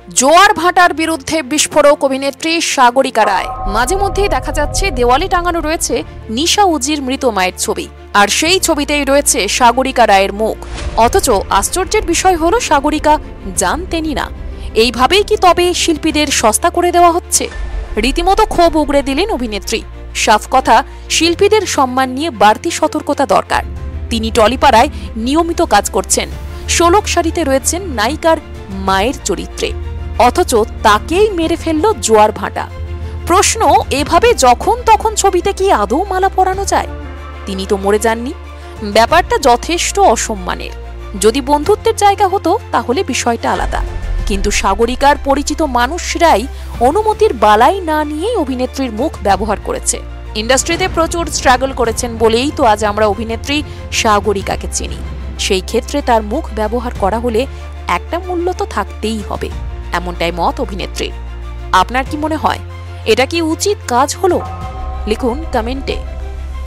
জোয়ার ভাটার বিরুদ্ধে বিস্ফোরক অভিনেত্রী সাগরিকা রায়। মাঝে মধ্যেই দেখা যাচ্ছে দেওয়ালে টাঙানো রয়েছে নিশা উজির মৃত মায়ের ছবি, আর সেই ছবিতেই রয়েছে সাগরিকা রায়ের মুখ। অথচ আশ্চর্যের বিষয় হলো সাগরিকা জানতেনই না। এইভাবেই কি তবে শিল্পীদের সস্তা করে দেওয়া হচ্ছে? রীতিমতো ক্ষোভ উগড়ে দিলেন অভিনেত্রী। সাফ কথা, শিল্পীদের সম্মান নিয়ে বাড়তি সতর্কতা দরকার। তিনি টলিপাড়ায় নিয়মিত কাজ করছেন, ষোলক সারিতে রয়েছেন নায়িকার মায়ের চরিত্রে, অথচ তাকেই মেরে ফেলল জোয়ার ভাটা। প্রশ্ন, এভাবে যখন তখন ছবিতে কি আদৌ মালা পরানো যায়? তিনি তো মরে যাননি। ব্যাপারটা যথেষ্ট অসম্মানের। যদি বন্ধুত্বের জায়গা হতো তাহলে বিষয়টা আলাদা, কিন্তু সাগরিকার পরিচিত মানুষরাই অনুমতির বালাই না নিয়েই অভিনেত্রীর মুখ ব্যবহার করেছে। ইন্ডাস্ট্রিতে প্রচুর স্ট্রাগল করেছেন বলেই তো আজ আমরা অভিনেত্রী সাগরিকাকে চিনি। সেই ক্ষেত্রে তার মুখ ব্যবহার করা হলে একটা মূল্য তো থাকতেই হবে, এমনটাই মত অভিনেত্রীর। আপনার কি মনে হয়, এটা কি উচিত কাজ হলো? লিখুন কমেন্টে।